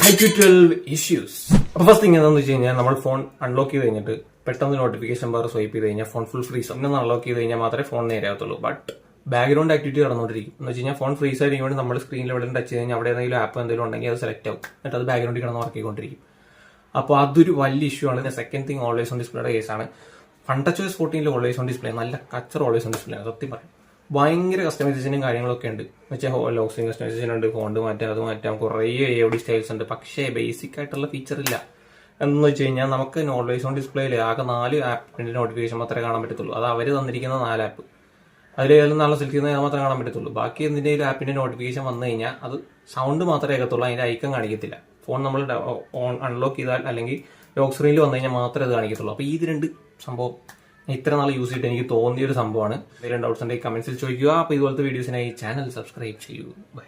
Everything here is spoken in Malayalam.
IQ12 issues. ഫസ്റ്റ് തിങ് എന്താണെന്ന് വെച്ച് കഴിഞ്ഞാൽ നമ്മൾ ഫോൺ അൺലോക്ക് ചെയ്ത് കഴിഞ്ഞിട്ട് പെട്ടെന്ന് നോട്ടിഫിക്കേഷൻ ബാർ സ്വൈപ്പ് ചെയ്ത് കഴിഞ്ഞാൽ ഫോൺ ഫുൾ ഫ്രീസ് ഒന്ന് അൺലോക്ക് ചെയ്ത് കഴിഞ്ഞാൽ മാത്രമേ ഫോൺ നേരെയാകത്തുള്ളൂ. ബട്ട് ബാക്ക്ഗ്രൗണ്ട് ആക്ടിവിറ്റി നടന്നുകൊണ്ടിരിക്കും എന്ന് വെച്ച് കഴിഞ്ഞാൽ ഫോൺ ഫ്രീസ് ആയിരിക്കും. നമ്മൾ സ്ക്രീനിൽ എവിടെ ടച്ച് ചെയ്ത് കഴിഞ്ഞാൽ അവിടെ ഏതെങ്കിലും ആപ്പ് എന്തെങ്കിലും ഉണ്ടെങ്കിൽ അത് സെലക്ട് ആവും, എന്നിട്ട് അത് ബാക്ക്ഗ്രൗണ്ടിൽ കിടന്ന് വർക്ക് ചെയ്തുകൊണ്ടിരിക്കും. അപ്പോൾ അതൊരു വലിയ ഇഷ്യൂ ആണ്. സെക്കൻഡ് തിങ് ഓൾവേസ് ഓൺ ഡിസ്പ്ലേയുടെ കേസാണ്. FunTouchOS 14 ഓൾവേസ് ഓൺ ഡിസ്പ്ലേ നല്ല കച്ചർ ഓൾവേസ് ഓൺ ഡിസ്പ്ലേ ആണ്. സത്യം പറയും ഭയങ്കര കസ്റ്റമൈസേഷനും കാര്യങ്ങളൊക്കെ ഉണ്ട്. വെച്ചാൽ ലോക്സിങ് കസ്റ്റമൈസേഷൻ ഉണ്ട്, ഫോണ്ട് മാറ്റാം, അത് മാറ്റാം, കുറേ AOD സ്റ്റൈൽസ് ഉണ്ട്. പക്ഷേ ബേസിക് ആയിട്ടുള്ള ഫീച്ചർ ഇല്ല. എന്ന് വെച്ച് കഴിഞ്ഞാൽ നമുക്ക് ഓൾവേസ് ഓൺ ഡിസ്പ്ലേയിൽ ആകെ 4 ആപ്പിന്റെ നോട്ടിഫിക്കേഷൻ മാത്രമേ കാണാൻ പറ്റത്തുള്ളൂ. അത് അവർ തന്നിരിക്കുന്ന 4 ആപ്പ്, അതിലേതെങ്കിലും നാളെ സെലക്ട് ചെയ്യുന്നത് മാത്രമേ കാണാൻ പറ്റത്തുള്ളൂ. ബാക്കി എന്തിൻ്റെയും ആപ്പിന്റെ നോട്ടിഫിക്കേഷൻ വന്നു കഴിഞ്ഞാൽ അത് സൗണ്ട് മാത്രമേ കേൾക്കത്തുള്ളൂ, അതിന്റെ ഐക്കൺ കാണിക്കത്തില്ല. ഫോൺ നമ്മൾ അൺലോക്ക് ചെയ്താൽ അല്ലെങ്കിൽ ലോക്ക് സ്ക്രീനിൽ വന്നു കഴിഞ്ഞാൽ മാത്രമേ അത് കാണിക്കത്തുള്ളൂ. അപ്പോൾ ഇത് രണ്ട് സംഭവം ഇത്ര നാൾ യൂസ് ചെയ്തിട്ട് എനിക്ക് തോന്നിയൊരു സംഭവമാണ്. എന്തെങ്കിലും ഡൗട്ട്സ് ഉണ്ടെങ്കിൽ കമന്റ്സിൽ ചോദിക്കുക. അപ്പോൾ ഇതുപോലത്തെ വീഡിയോസിനായി ചാനൽ സബ്സ്ക്രൈബ് ചെയ്യൂ. ബൈ.